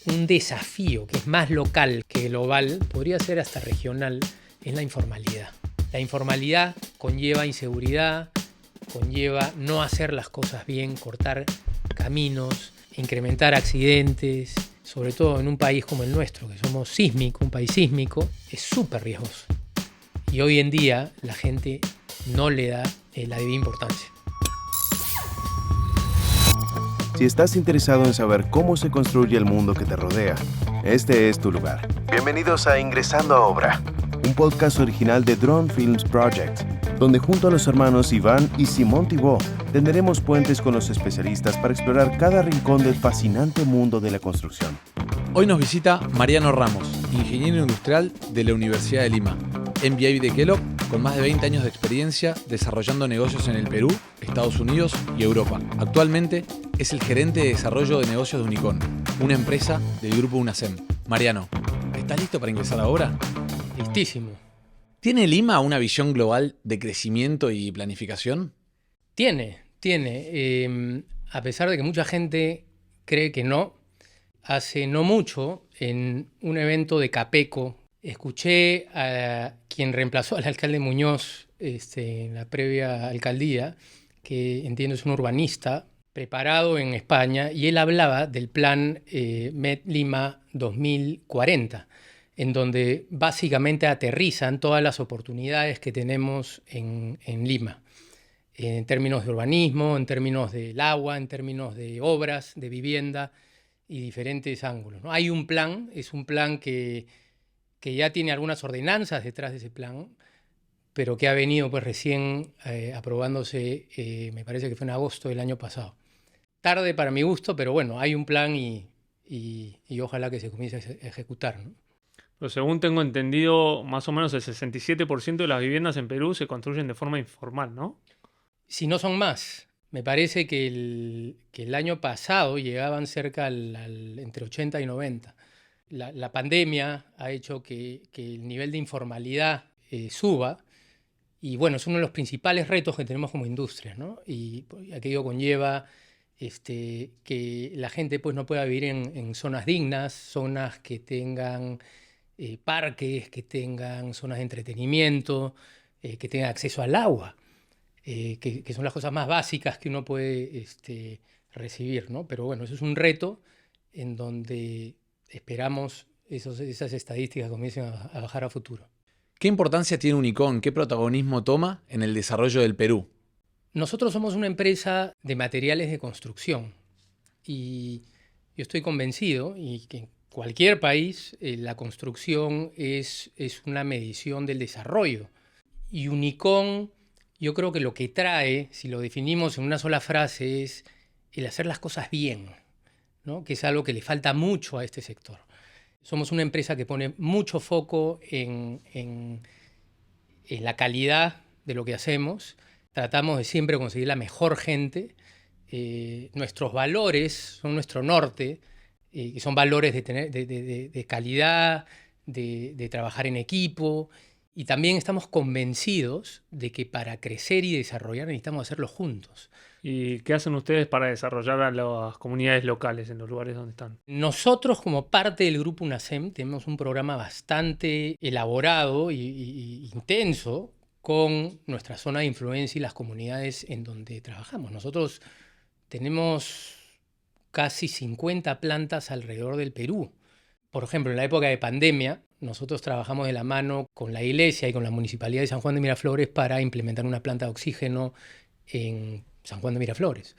un desafío que es más local que global, podría ser hasta regional, es la informalidad. La informalidad conlleva inseguridad, conlleva no hacer las cosas bien, cortar caminos, incrementar accidentes, sobre todo en un país como el nuestro, que somos sísmico, un país sísmico, es súper riesgoso. Y hoy en día la gente no le da la debida importancia. Si estás interesado en saber cómo se construye el mundo que te rodea, este es tu lugar. Bienvenidos a Ingresando a Obra, un podcast original de Drone Films Project, donde junto a los hermanos Iván y Simón Thibault tenderemos puentes con los especialistas para explorar cada rincón del fascinante mundo de la construcción. Hoy nos visita Mariano Ramos, ingeniero industrial de la Universidad de Lima, MBA de Kellogg, con más de 20 años de experiencia desarrollando negocios en el Perú, Estados Unidos y Europa. Actualmente es el gerente de desarrollo de negocios de Unicon, una empresa del grupo UNACEM. Mariano, ¿estás listo para ingresar a obra? Listísimo. ¿Tiene Lima una visión global de crecimiento y planificación? Tiene. A pesar de que mucha gente cree que no, hace no mucho, en un evento de Capeco, escuché a quien reemplazó al alcalde Muñoz en la previa alcaldía, que entiendo es un urbanista preparado en España, y él hablaba del plan Met Lima 2040, en donde básicamente aterrizan todas las oportunidades que tenemos en Lima, en términos de urbanismo, en términos del agua, en términos de obras, de vivienda y diferentes ángulos, ¿no? Hay un plan, es un plan que ya tiene algunas ordenanzas detrás de ese plan, pero que ha venido pues recién aprobándose, me parece que fue en agosto del año pasado. Tarde para mi gusto, pero bueno, hay un plan y ojalá que se comience a ejecutar, ¿no? Pero según tengo entendido, más o menos el 67% de las viviendas en Perú se construyen de forma informal, ¿no? Si no son más. Me parece que el año pasado llegaban cerca entre 80 y 90. La pandemia ha hecho que el nivel de informalidad suba, y bueno, es uno de los principales retos que tenemos como industria, ¿no? Y aquello conlleva que la gente pues no pueda vivir en zonas dignas, zonas que tengan parques, que tengan zonas de entretenimiento, que tengan acceso al agua, que son las cosas más básicas que uno puede recibir, ¿no? Pero bueno, eso es un reto en donde esperamos esas estadísticas comiencen a bajar a futuro. ¿Qué importancia tiene Unicon? ¿Qué protagonismo toma en el desarrollo del Perú? Nosotros somos una empresa de materiales de construcción y yo estoy convencido y que en cualquier país la construcción es una medición del desarrollo. Y Unicon, yo creo que lo que trae, si lo definimos en una sola frase, es el hacer las cosas bien, ¿no? Que es algo que le falta mucho a este sector. Somos una empresa que pone mucho foco en la calidad de lo que hacemos. Tratamos de siempre conseguir la mejor gente. Nuestros valores son nuestro norte, que son valores de calidad, de trabajar en equipo. Y también estamos convencidos de que para crecer y desarrollar necesitamos hacerlo juntos. ¿Y qué hacen ustedes para desarrollar a las comunidades locales en los lugares donde están? Nosotros, como parte del grupo UNACEM, tenemos un programa bastante elaborado y intenso con nuestra zona de influencia y las comunidades en donde trabajamos. Nosotros tenemos casi 50 plantas alrededor del Perú. Por ejemplo, en la época de pandemia, nosotros trabajamos de la mano con la iglesia y con la Municipalidad de San Juan de Miraflores para implementar una planta de oxígeno en San Juan de Miraflores.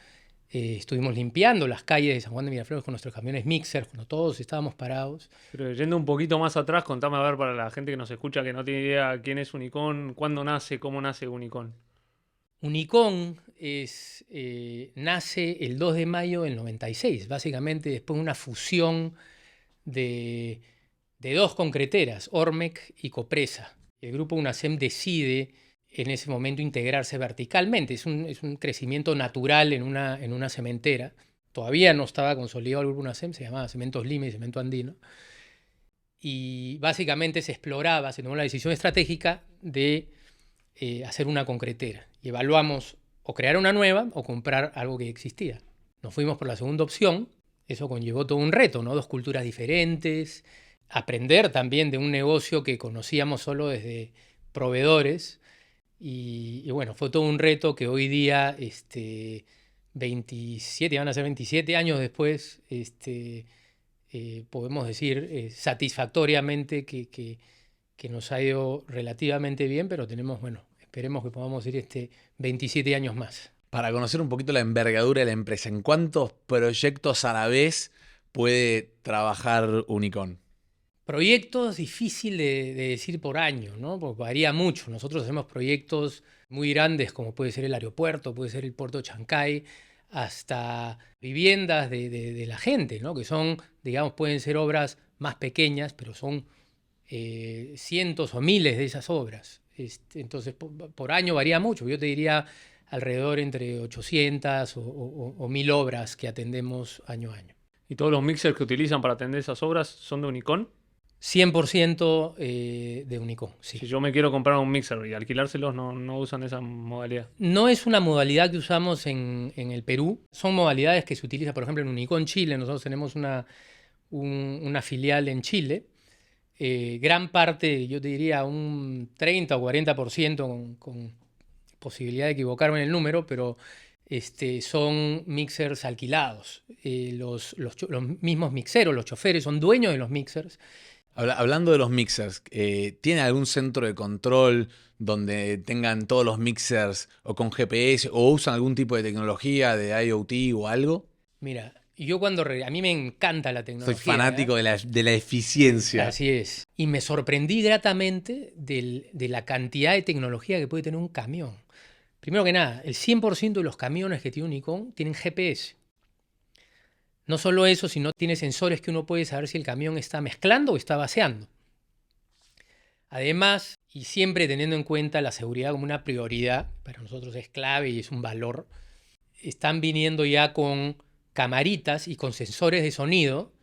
Estuvimos limpiando las calles de San Juan de Miraflores con nuestros camiones mixer, cuando todos estábamos parados. Pero yendo un poquito más atrás, contame a ver para la gente que nos escucha que no tiene idea quién es Unicon, cuándo nace, cómo nace Unicon. Unicon nace el 2 de mayo del 96, básicamente después de una fusión de dos concreteras, Ormec y Copresa. El grupo UNACEM decide en ese momento integrarse verticalmente. Es un crecimiento natural en una cementera. Todavía no estaba consolidado el grupo UNACEM, se llamaba Cementos Lima y Cemento Andino. Y básicamente se tomó la decisión estratégica de hacer una concretera. Y evaluamos o crear una nueva o comprar algo que existía. Nos fuimos por la segunda opción. Eso conllevó todo un reto, ¿no? 2 culturas diferentes, aprender también de un negocio que conocíamos solo desde proveedores. Y bueno, fue todo un reto que hoy día, 27, van a ser 27 años después, podemos decir satisfactoriamente que nos ha ido relativamente bien, pero tenemos, bueno, esperemos que podamos ir 27 años más. Para conocer un poquito la envergadura de la empresa, ¿en cuántos proyectos a la vez puede trabajar Unicon? Proyectos difícil de decir por año, ¿no? Porque varía mucho. Nosotros hacemos proyectos muy grandes como puede ser el aeropuerto, puede ser el puerto de Chancay, hasta viviendas de la gente, ¿no? Que son, digamos, pueden ser obras más pequeñas, pero son cientos o miles de esas obras. Entonces, por año varía mucho. Yo te diría alrededor entre 800 o 1000 obras que atendemos año a año. ¿Y todos los mixers que utilizan para atender esas obras son de Unicon? 100% de Unicon, sí. Si yo me quiero comprar un mixer y alquilárselos, no usan esa modalidad. No es una modalidad que usamos en el Perú. Son modalidades que se utilizan, por ejemplo, en Unicon Chile. Nosotros tenemos una filial en Chile. Gran parte, yo te diría un 30 o 40% con posibilidad de equivocarme en el número, pero son mixers alquilados. Los mismos mixeros, los choferes, son dueños de los mixers. Hablando de los mixers, ¿tiene algún centro de control donde tengan todos los mixers o con GPS o usan algún tipo de tecnología de IoT o algo? Mira, yo a mí me encanta la tecnología. Soy fanático de la eficiencia. Así es. Y me sorprendí gratamente de la cantidad de tecnología que puede tener un camión. Primero que nada, el 100% de los camiones que tiene Unicon tienen GPS. No solo eso, sino tiene sensores que uno puede saber si el camión está mezclando o está vaciando. Además, y siempre teniendo en cuenta la seguridad como una prioridad, para nosotros es clave y es un valor, están viniendo ya con camaritas y con sensores de sonido.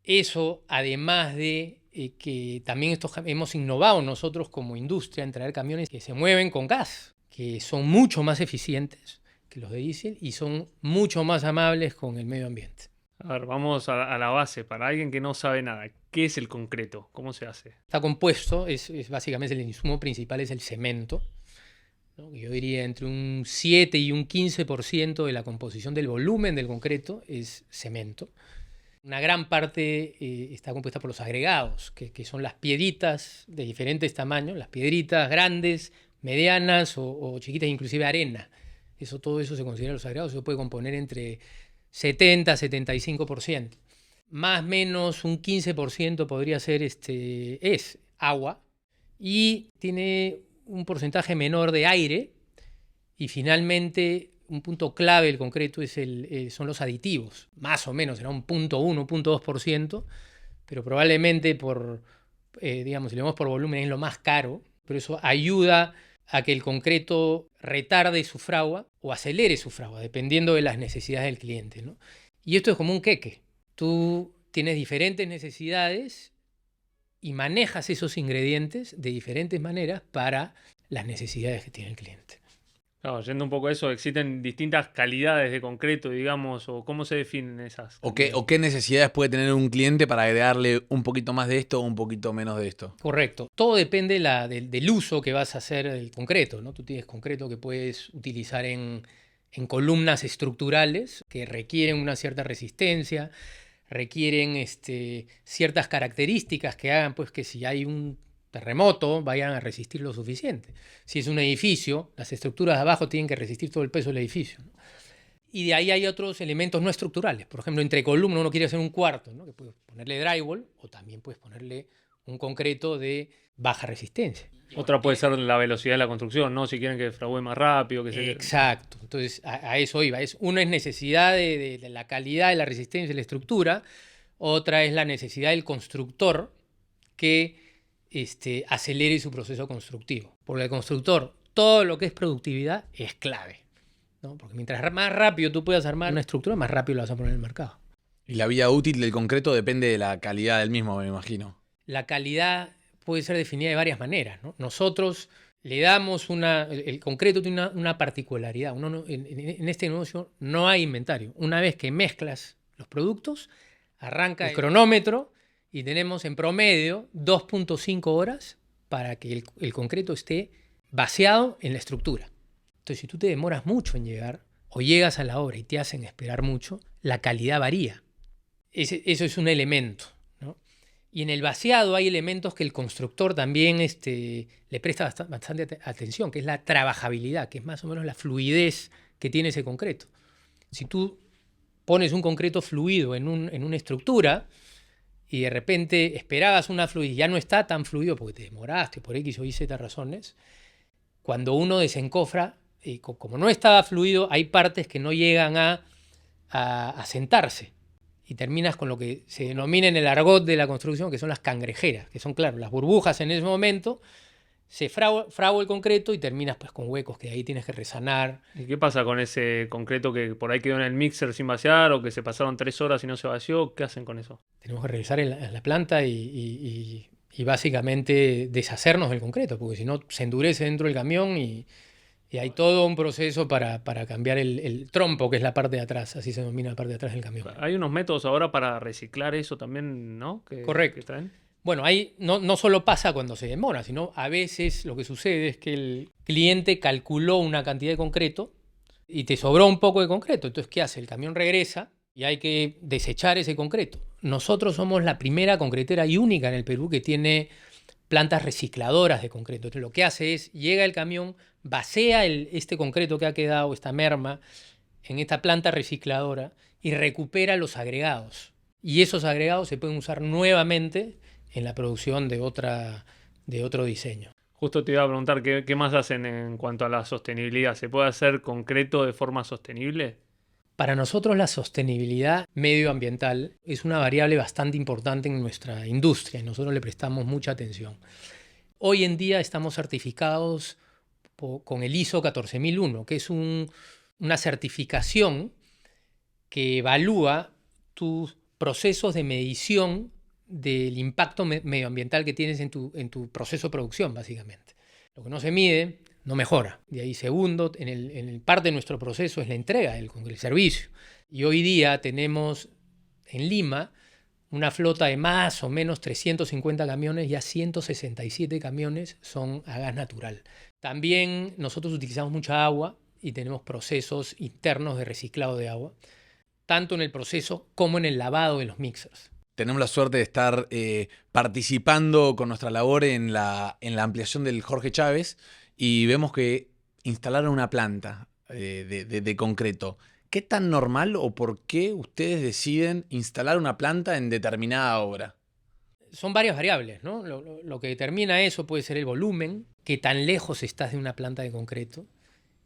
Eso, además de que también hemos innovado nosotros como industria en traer camiones que se mueven con gas, que son mucho más eficientes que los de diésel y son mucho más amables con el medio ambiente. A ver, vamos a la base. Para alguien que no sabe nada, ¿qué es el concreto? ¿Cómo se hace? Está compuesto, es básicamente el insumo principal es el cemento, ¿no? Yo diría entre un 7 y un 15% de la composición del volumen del concreto es cemento. Una gran parte está compuesta por los agregados, que son las piedritas de diferentes tamaños, las piedritas grandes, medianas o chiquitas, inclusive arena. Todo eso se considera los agregados, se puede componer entre 70 a 75%. Más o menos un 15% podría ser es agua y tiene un porcentaje menor de aire. Y finalmente, un punto clave del concreto son los aditivos. Más o menos, será un 0.1, 0.2%, pero probablemente digamos, si lo vemos por volumen es lo más caro, pero eso ayuda a que el concreto retarde su fragua o acelere su fragua, dependiendo de las necesidades del cliente, ¿no? Y esto es como un queque. Tú tienes diferentes necesidades y manejas esos ingredientes de diferentes maneras para las necesidades que tiene el cliente. Claro, yendo un poco a eso, ¿existen distintas calidades de concreto, digamos, o cómo se definen esas? ¿O qué necesidades puede tener un cliente para agregarle un poquito más de esto o un poquito menos de esto? Correcto. Todo depende del uso que vas a hacer del concreto, ¿no? Tú tienes concreto que puedes utilizar en columnas estructurales que requieren una cierta resistencia, requieren ciertas características que hagan pues, que si hay un terremoto vayan a resistir lo suficiente. Si es un edificio, las estructuras de abajo tienen que resistir todo el peso del edificio, ¿no? Y de ahí hay otros elementos no estructurales. Por ejemplo, entre columnas uno quiere hacer un cuarto, ¿no? Que puedes ponerle drywall o también puedes ponerle un concreto de baja resistencia. Otra puede ser la velocidad de la construcción, ¿no? Si quieren que fragüe más rápido. Exacto. Entonces, a eso iba. Una es necesidad de la calidad, de la resistencia, de la estructura. Otra es la necesidad del constructor que acelere su proceso constructivo. Porque el constructor, todo lo que es productividad es clave, ¿no? Porque mientras más rápido tú puedas armar una estructura, más rápido la vas a poner en el mercado. Y la vida útil del concreto depende de la calidad del mismo, me imagino. La calidad puede ser definida de varias maneras, ¿no? Nosotros le damos el concreto tiene una particularidad. En este negocio no hay inventario. Una vez que mezclas los productos, arranca el cronómetro y tenemos en promedio 2.5 horas para que el concreto esté vaciado en la estructura. Entonces, si tú te demoras mucho en llegar o llegas a la obra y te hacen esperar mucho, la calidad varía. Eso es un elemento, ¿no? Y en el vaciado hay elementos que el constructor también le presta bastante atención, que es la trabajabilidad, que es más o menos la fluidez que tiene ese concreto. Si tú pones un concreto fluido en una estructura y de repente esperabas una fluidez, ya no está tan fluido porque te demoraste por X o Y, Z razones, cuando uno desencofra, como no estaba fluido, hay partes que no llegan a sentarse. Y terminas con lo que se denomina en el argot de la construcción, que son las cangrejeras, que son, claro, las burbujas en ese momento, se fragua el concreto y terminas pues con huecos que ahí tienes que resanar. ¿Y qué pasa con ese concreto que por ahí quedó en el mixer sin vaciar o que se pasaron 3 horas y no se vació? ¿Qué hacen con eso? Tenemos que regresar en la planta y básicamente deshacernos del concreto, porque si no se endurece dentro del camión y hay todo un proceso para cambiar el trompo, que es la parte de atrás, así se denomina la parte de atrás del camión. Hay unos métodos ahora para reciclar eso también, ¿no? Correcto. Que traen. Bueno, ahí no solo pasa cuando se demora, sino a veces lo que sucede es que el cliente calculó una cantidad de concreto y te sobró un poco de concreto. Entonces, ¿qué hace? El camión regresa y hay que desechar ese concreto. Nosotros somos la primera concretera y única en el Perú que tiene plantas recicladoras de concreto. Entonces, lo que hace es, llega el camión, vacía este concreto que ha quedado, esta merma, en esta planta recicladora y recupera los agregados. Y esos agregados se pueden usar nuevamente en la producción de otro diseño. Justo te iba a preguntar, ¿qué más hacen en cuanto a la sostenibilidad? ¿Se puede hacer concreto de forma sostenible? Para nosotros la sostenibilidad medioambiental es una variable bastante importante en nuestra industria y nosotros le prestamos mucha atención. Hoy en día estamos certificados con el ISO 14001, que es una certificación que evalúa tus procesos de medición del impacto medioambiental que tienes en tu proceso de producción, básicamente. Lo que no se mide no mejora. De ahí, segundo, en el parte de nuestro proceso es la entrega del servicio. Y hoy día tenemos en Lima una flota de más o menos 350 camiones, ya 167 camiones son a gas natural. También nosotros utilizamos mucha agua y tenemos procesos internos de reciclado de agua, tanto en el proceso como en el lavado de los mixers. Tenemos la suerte de estar participando con nuestra labor en la ampliación del Jorge Chávez y vemos que instalaron una planta de concreto. ¿Qué tan normal o por qué ustedes deciden instalar una planta en determinada obra? Son varias variables, ¿no? Lo que determina eso puede ser el volumen, qué tan lejos estás de una planta de concreto,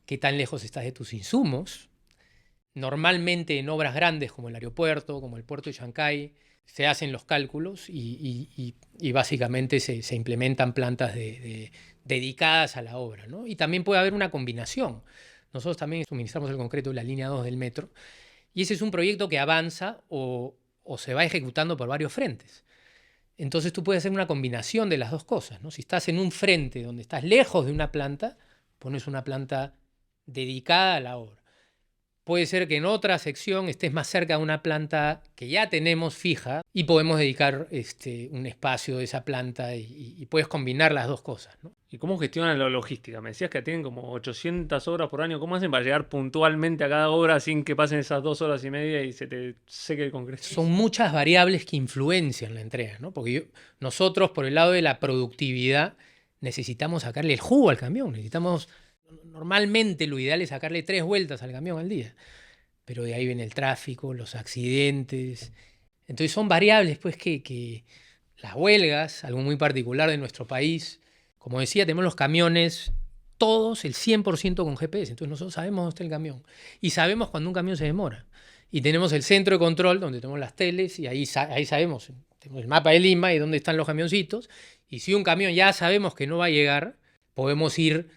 qué tan lejos estás de tus insumos. Normalmente en obras grandes como el aeropuerto, como el puerto de Chancay, se hacen los cálculos y básicamente se implementan plantas dedicadas a la obra, ¿no? Y también puede haber una combinación. Nosotros también suministramos el concreto de la línea 2 del metro y ese es un proyecto que avanza o se va ejecutando por varios frentes. Entonces tú puedes hacer una combinación de las dos cosas, ¿no? Si estás en un frente donde estás lejos de una planta, pones una planta dedicada a la obra. Puede ser que en otra sección estés más cerca de una planta que ya tenemos fija y podemos dedicar un espacio de esa planta y puedes combinar las dos cosas, ¿no? ¿Y cómo gestionan la logística? Me decías que tienen como 800 obras por año. ¿Cómo hacen para llegar puntualmente a cada obra sin que pasen esas 2 horas y media y se te seque el concreto? Son muchas variables que influencian la entrega, ¿no? Porque nosotros, por el lado de la productividad, necesitamos sacarle el jugo al camión. Normalmente lo ideal es sacarle 3 vueltas al camión al día. Pero de ahí viene el tráfico, los accidentes. Entonces son variables pues, que las huelgas, algo muy particular de nuestro país. Como decía, tenemos los camiones, todos el 100% con GPS. Entonces nosotros sabemos dónde está el camión. Y sabemos cuando un camión se demora. Y tenemos el centro de control donde tenemos las teles y ahí sabemos, tenemos el mapa de Lima y dónde están los camioncitos. Y si un camión ya sabemos que no va a llegar, podemos ir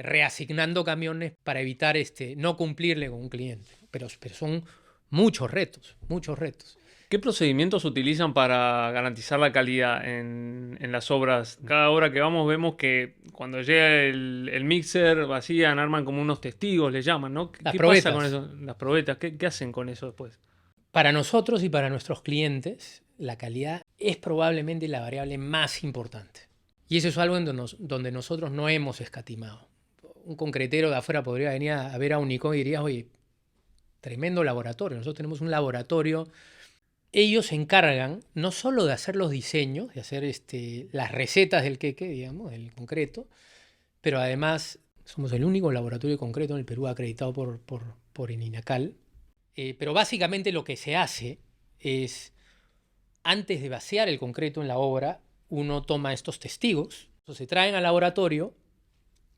reasignando camiones para evitar no cumplirle con un cliente. Pero son muchos retos, muchos retos. ¿Qué procedimientos utilizan para garantizar la calidad en las obras? Cada obra que vamos vemos que cuando llega el mixer vacían, arman como unos testigos, le llaman, ¿no? ¿Qué pasa con eso? Las probetas, ¿qué hacen con eso después? Para nosotros y para nuestros clientes, la calidad es probablemente la variable más importante. Y eso es algo en donde nosotros no hemos escatimado. Un concretero de afuera podría venir a ver a Unicom y diría, oye, tremendo laboratorio. Nosotros tenemos un laboratorio. Ellos se encargan no solo de hacer los diseños, de hacer las recetas del queque, digamos, del concreto, pero además somos el único laboratorio de concreto en el Perú acreditado por INACAL. Pero básicamente lo que se hace es, antes de vaciar el concreto en la obra, uno toma estos testigos, se traen al laboratorio,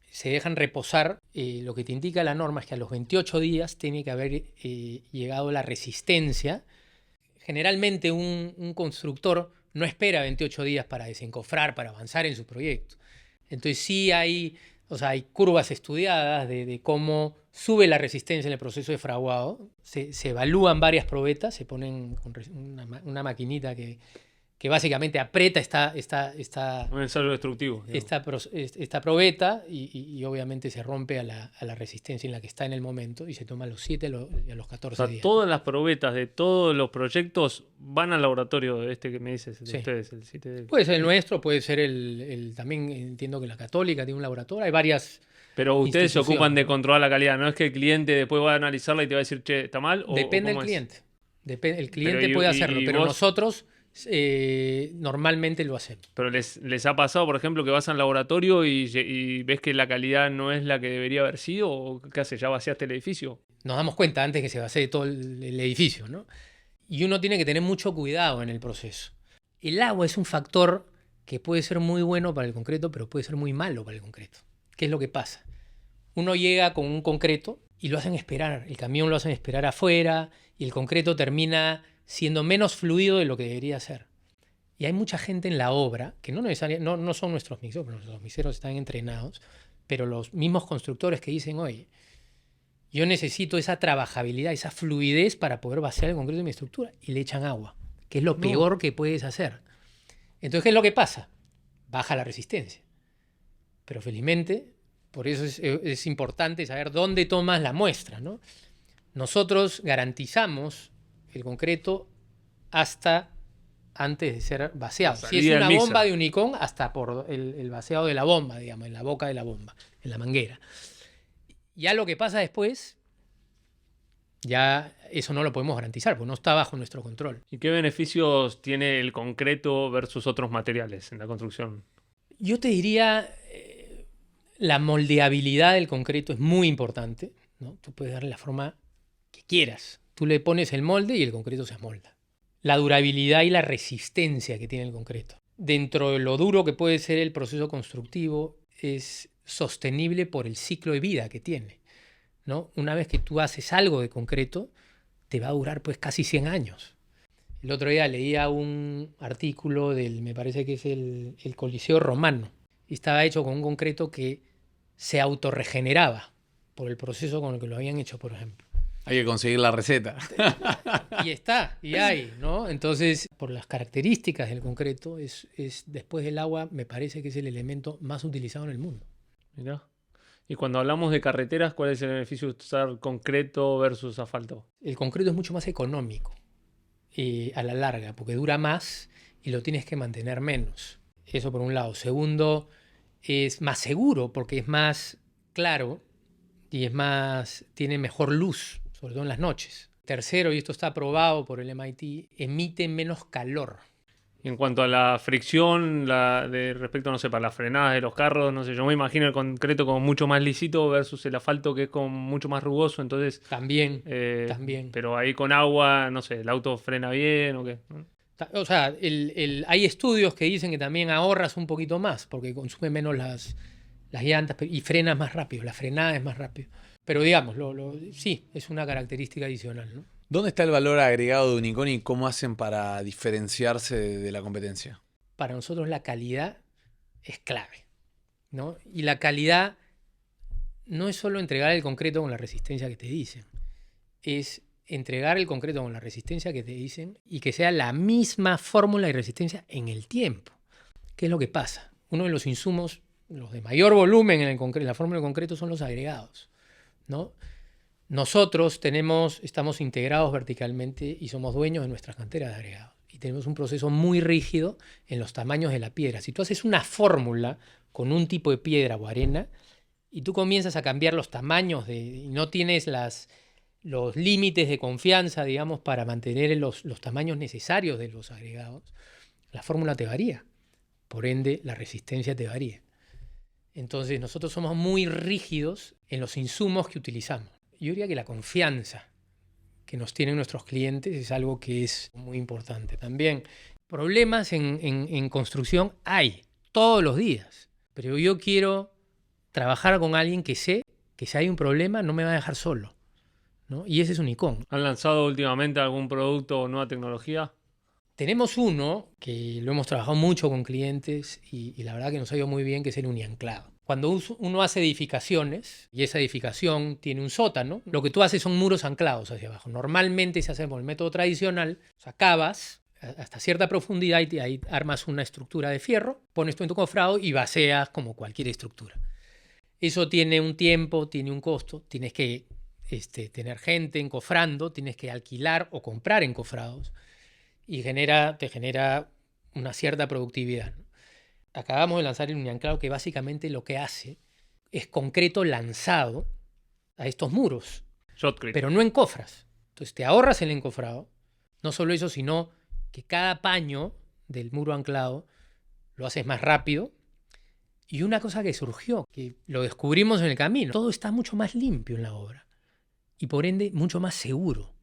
se dejan reposar. Lo que te indica la norma es que a los 28 días tiene que haber llegado la resistencia. Generalmente un constructor no espera 28 días para desencofrar, para avanzar en su proyecto. Entonces sí hay curvas estudiadas de cómo sube la resistencia en el proceso de fraguado. Se evalúan varias probetas, se ponen con una maquinita que básicamente aprieta Un ensayo destructivo. esta probeta y obviamente se rompe a la resistencia en la que está en el momento y se toma a los 7 y a los 14 días. Todas las probetas de todos los proyectos van al laboratorio que me dices, de Sí. ustedes, el 7D. Puede ser el nuestro, puede ser también entiendo que la Católica tiene un laboratorio, hay varias. Pero ustedes se institución, ocupan de ¿no? controlar la calidad, no es que el cliente después va a analizarla y te va a decir, che, ¿está mal? Depende del ¿cómo es? cliente. El cliente Pero puede hacerlo, pero vos- nosotros normalmente lo hacemos. Pero les ha pasado, por ejemplo, que vas al laboratorio y ves que la calidad no es la que debería haber sido, ¿o qué haces? ¿Ya vaciaste el edificio? Nos damos cuenta antes que se vacíe todo el edificio, ¿no? Y uno tiene que tener mucho cuidado en el proceso. El agua es un factor que puede ser muy bueno para el concreto, pero puede ser muy malo para el concreto. ¿Qué es lo que pasa? Uno llega con un concreto y lo hacen esperar. El camión lo hacen esperar afuera y el concreto termina siendo menos fluido de lo que debería ser. Y hay mucha gente en la obra, que no son nuestros mixeros, pero los mixeros están entrenados, pero los mismos constructores que dicen, oye, yo necesito esa trabajabilidad, esa fluidez para poder vaciar el concreto de mi estructura, y le echan agua, que es lo peor que puedes hacer. Entonces, ¿qué es lo que pasa? Baja la resistencia. Pero felizmente, por eso es importante saber dónde tomas la muestra, ¿no? Nosotros garantizamos el concreto hasta antes de ser vaciado. La Si es salida una del bomba mixer. de Unicom, hasta por el vaciado de la bomba, digamos, en la boca de la bomba, en la manguera. Ya lo que pasa después, ya eso no lo podemos garantizar, porque no está bajo nuestro control. ¿Y qué beneficios tiene el concreto versus otros materiales en la construcción? Yo te diría, la moldeabilidad del concreto es muy importante, ¿no? Tú puedes darle la forma que quieras. Tú le pones el molde y el concreto se amolda. La durabilidad y la resistencia que tiene el concreto. Dentro de lo duro que puede ser el proceso constructivo, es sostenible por el ciclo de vida que tiene, ¿no? Una vez que tú haces algo de concreto, te va a durar pues casi 100 años. El otro día leía un artículo me parece que es el Coliseo Romano, y estaba hecho con un concreto que se autorregeneraba por el proceso con el que lo habían hecho, por ejemplo. Hay que conseguir la receta. Y hay, ¿no? Entonces, por las características del concreto, es después del agua, me parece que es el elemento más utilizado en el mundo. Mirá. Y cuando hablamos de carreteras, ¿cuál es el beneficio de usar concreto versus asfalto? El concreto es mucho más económico a la larga, porque dura más y lo tienes que mantener menos. Eso por un lado. Segundo, es más seguro porque es más claro y tiene mejor luz, sobre todo en las noches. Tercero, y esto está aprobado por el MIT, emite menos calor. Y en cuanto a la fricción, respecto, no sé, para las frenadas de los carros, no sé, yo me imagino el concreto como mucho más lisito versus el asfalto que es como mucho más rugoso, entonces... También. Pero ahí con agua, no sé, ¿el auto frena bien o qué? O sea, hay estudios que dicen que también ahorras un poquito más porque consume menos las llantas y frenas más rápido, la frenada es más rápido. Pero digamos, sí, es una característica adicional, ¿no? ¿Dónde está el valor agregado de Unicom y cómo hacen para diferenciarse de la competencia? Para nosotros la calidad es clave, ¿no? Y la calidad no es solo entregar el concreto con la resistencia que te dicen, es entregar el concreto con la resistencia que te dicen y que sea la misma fórmula y resistencia en el tiempo. ¿Qué es lo que pasa? Uno de los insumos, los de mayor volumen en la fórmula de concreto son los agregados, ¿no? Nosotros estamos integrados verticalmente y somos dueños de nuestras canteras de agregados. Y tenemos un proceso muy rígido en los tamaños de la piedra. Si tú haces una fórmula con un tipo de piedra o arena y tú comienzas a cambiar los tamaños y no tienes los límites de confianza, digamos, para mantener los tamaños necesarios de los agregados, la fórmula te varía. Por ende, la resistencia te varía. Entonces, nosotros somos muy rígidos en los insumos que utilizamos. Yo diría que la confianza que nos tienen nuestros clientes es algo que es muy importante. También problemas en construcción hay todos los días, pero yo quiero trabajar con alguien que sé que si hay un problema no me va a dejar solo, ¿no? Y ese es Unicom. ¿Han lanzado últimamente algún producto o nueva tecnología? Tenemos uno que lo hemos trabajado mucho con clientes y la verdad que nos ha ido muy bien, que es el unianclado. Cuando uno hace edificaciones y esa edificación tiene un sótano, lo que tú haces son muros anclados hacia abajo. Normalmente se hace por el método tradicional, o sea, cavas hasta cierta profundidad y ahí armas una estructura de fierro, pones tú en tu cofrado y vacías como cualquier estructura. Eso tiene un tiempo, tiene un costo, tienes que tener gente encofrando, tienes que alquilar o comprar encofrados y te genera una cierta productividad, ¿no? Acabamos de lanzar el unianclado que básicamente lo que hace es concreto lanzado a estos muros, Shotcrete. pero no encofras. Entonces te ahorras el encofrado. No solo eso, sino que cada paño del muro anclado lo haces más rápido. Y una cosa que surgió, que lo descubrimos en el camino, todo está mucho más limpio en la obra y por ende mucho más seguro,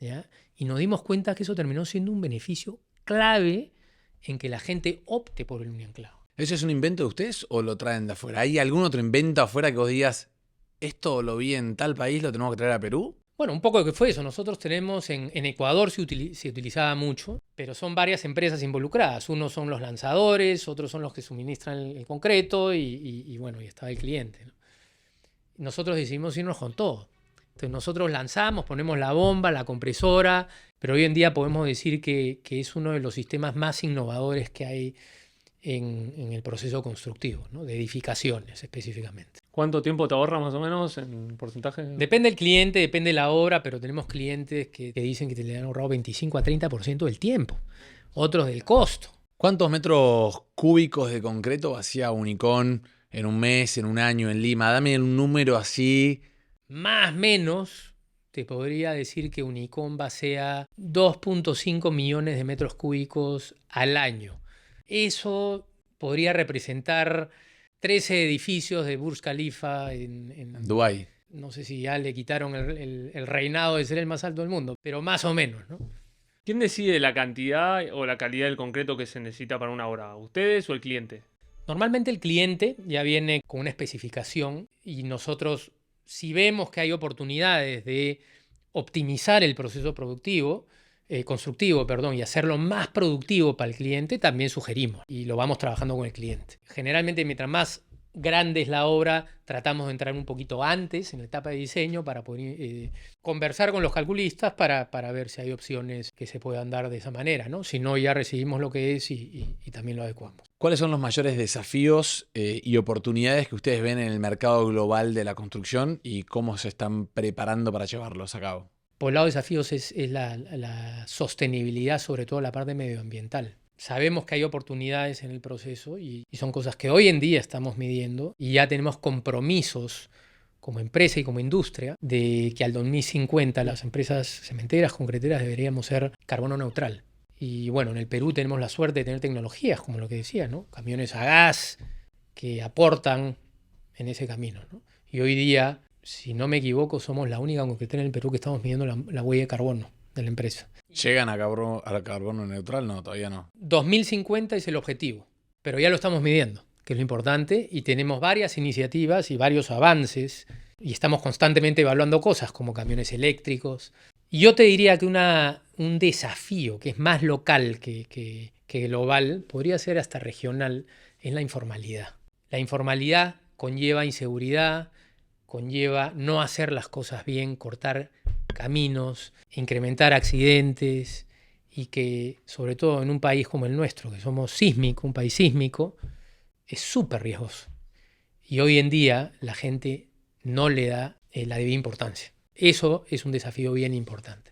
¿ya? Y nos dimos cuenta que eso terminó siendo un beneficio clave en que la gente opte por el unianclado. ¿Eso es un invento de ustedes o lo traen de afuera? ¿Hay algún otro invento afuera que vos digas, esto lo vi en tal país, lo tenemos que traer a Perú? Bueno, un poco de que fue eso. Nosotros tenemos en Ecuador se utilizaba mucho, pero son varias empresas involucradas. Unos son los lanzadores, otros son los que suministran el concreto y bueno, y estaba el cliente, ¿no? Nosotros decidimos irnos con todo. Entonces nosotros lanzamos, ponemos la bomba, la compresora, pero hoy en día podemos decir que es uno de los sistemas más innovadores que hay en el proceso constructivo, ¿no? De edificaciones específicamente. ¿Cuánto tiempo te ahorras más o menos en porcentaje? Depende del cliente, depende de la obra, pero tenemos clientes que dicen que te le han ahorrado 25 a 30% del tiempo, otros del costo. ¿Cuántos metros cúbicos de concreto vacía Unicom en un mes, en un año en Lima? Dame un número así. Más o menos, te podría decir que Unicom vacía 2.5 millones de metros cúbicos al año. Eso podría representar 13 edificios de Burj Khalifa en Dubái. No sé si ya le quitaron el reinado de ser el más alto del mundo, pero más o menos, ¿no? ¿Quién decide la cantidad o la calidad del concreto que se necesita para una obra? ¿Ustedes o el cliente? Normalmente el cliente ya viene con una especificación y nosotros, si vemos que hay oportunidades de optimizar el proceso constructivo, y hacerlo más productivo para el cliente, también sugerimos y lo vamos trabajando con el cliente. Generalmente, mientras más grande es la obra, tratamos de entrar un poquito antes en la etapa de diseño para poder conversar con los calculistas para ver si hay opciones que se puedan dar de esa manera, ¿no? Si no, ya recibimos lo que es y también lo adecuamos. ¿Cuáles son los mayores desafíos y oportunidades que ustedes ven en el mercado global de la construcción y cómo se están preparando para llevarlos a cabo? Por el lado de desafíos es la sostenibilidad, sobre todo la parte medioambiental. Sabemos que hay oportunidades en el proceso y son cosas que hoy en día estamos midiendo y ya tenemos compromisos como empresa y como industria de que al 2050 las empresas cementeras, concreteras deberíamos ser carbono neutral. Y bueno, en el Perú tenemos la suerte de tener tecnologías, como lo que decía, ¿no? Camiones a gas que aportan en ese camino, ¿no? Y hoy día, si no me equivoco, somos la única concretera en el Perú que estamos midiendo la huella de carbono de la empresa. ¿Llegan a carbono neutral? No, todavía no. 2050 es el objetivo, pero ya lo estamos midiendo, que es lo importante, y tenemos varias iniciativas y varios avances, y estamos constantemente evaluando cosas como camiones eléctricos. Y yo te diría que un desafío que es más local que global, podría ser hasta regional, es la informalidad. La informalidad conlleva inseguridad, conlleva no hacer las cosas bien, cortar caminos, incrementar accidentes y que, sobre todo en un país como el nuestro, que somos sísmico, un país sísmico, es súper riesgoso. Y hoy en día la gente no le da la debida importancia. Eso es un desafío bien importante.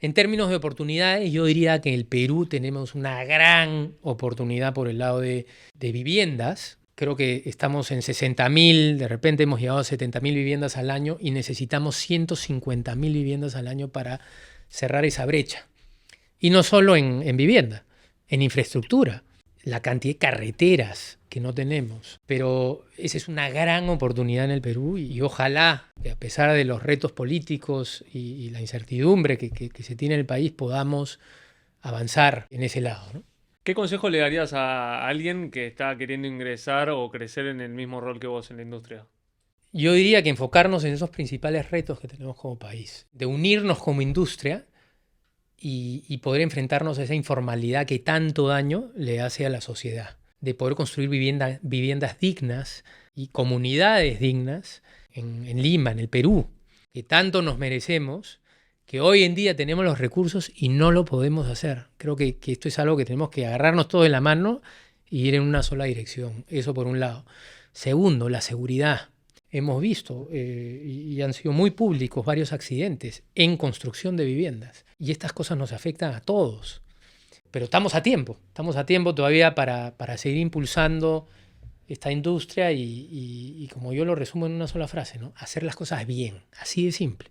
En términos de oportunidades, yo diría que en el Perú tenemos una gran oportunidad por el lado de viviendas. Creo que estamos en 60.000, de repente hemos llegado a 70.000 viviendas al año y necesitamos 150.000 viviendas al año para cerrar esa brecha. Y no solo en vivienda, en infraestructura, la cantidad de carreteras que no tenemos. Pero esa es una gran oportunidad en el Perú y ojalá que a pesar de los retos políticos y la incertidumbre que se tiene en el país podamos avanzar en ese lado, ¿no? ¿Qué consejo le darías a alguien que está queriendo ingresar o crecer en el mismo rol que vos en la industria? Yo diría que enfocarnos en esos principales retos que tenemos como país, de unirnos como industria y poder enfrentarnos a esa informalidad que tanto daño le hace a la sociedad, de poder construir viviendas dignas y comunidades dignas en Lima, en el Perú, que tanto nos merecemos, que hoy en día tenemos los recursos y no lo podemos hacer. Creo que esto es algo que tenemos que agarrarnos todos de la mano y ir en una sola dirección. Eso por un lado. Segundo, la seguridad. Hemos visto, y han sido muy públicos, varios accidentes en construcción de viviendas. Y estas cosas nos afectan a todos. Pero estamos a tiempo todavía para seguir impulsando esta industria y como yo lo resumo en una sola frase, ¿no? Hacer las cosas bien, así de simple.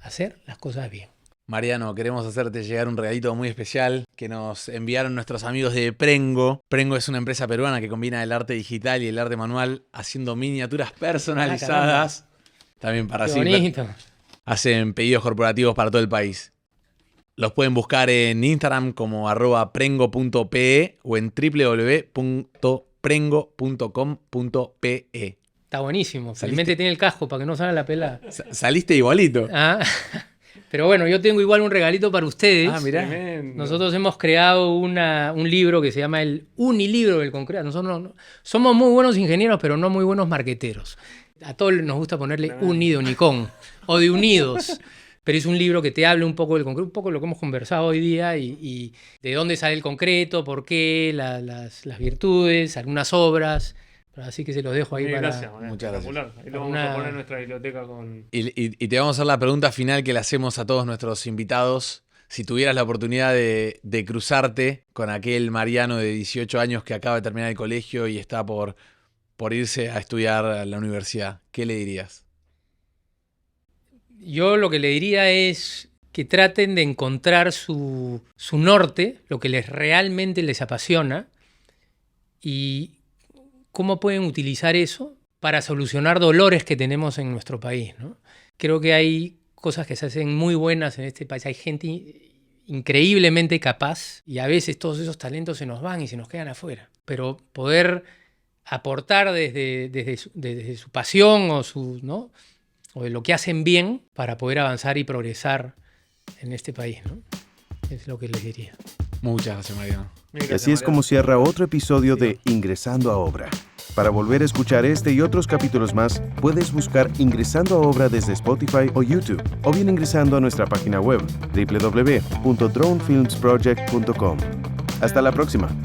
Hacer las cosas bien. Mariano, queremos hacerte llegar un regalito muy especial que nos enviaron nuestros amigos de Prengo. Prengo es una empresa peruana que combina el arte digital y el arte manual haciendo miniaturas personalizadas. También para Qué bonito. Hacen pedidos corporativos para todo el país. Los pueden buscar en Instagram como @prengo.pe o en www.prengo.com.pe. Está buenísimo. Felizmente tiene el casco para que no salga la pelada. Saliste igualito. Ah, pero bueno, yo tengo igual un regalito para ustedes. Ah, mirá. Tremendo. Nosotros hemos creado un libro que se llama el Unilibro del concreto. Nosotros no, somos muy buenos ingenieros, pero no muy buenos marqueteros. A todos nos gusta ponerle uni de unicón o de unidos. Pero es un libro que te habla un poco del concreto, un poco de lo que hemos conversado hoy día y de dónde sale el concreto, por qué, las virtudes, algunas obras. Así que se los dejo ahí para... Gracias, Muchas gracias. Espectacular. Ahí lo vamos a poner en nuestra biblioteca con... Y te vamos a hacer la pregunta final que le hacemos a todos nuestros invitados. Si tuvieras la oportunidad de cruzarte con aquel Mariano de 18 años que acaba de terminar el colegio y está por irse a estudiar a la universidad, ¿qué le dirías? Yo lo que le diría es que traten de encontrar su norte, lo que realmente les apasiona y cómo pueden utilizar eso para solucionar dolores que tenemos en nuestro país, ¿no? Creo que hay cosas que se hacen muy buenas en este país. Hay gente increíblemente capaz y a veces todos esos talentos se nos van y se nos quedan afuera. Pero poder aportar desde su pasión ¿no? o de lo que hacen bien para poder avanzar y progresar en este país, ¿no? Es lo que les diría. Muchas gracias, Mariano. Y así es como cierra otro episodio de Ingresando a Obra. Para volver a escuchar este y otros capítulos más, puedes buscar Ingresando a Obra desde Spotify o YouTube, o bien ingresando a nuestra página web www.dronefilmsproject.com. Hasta la próxima.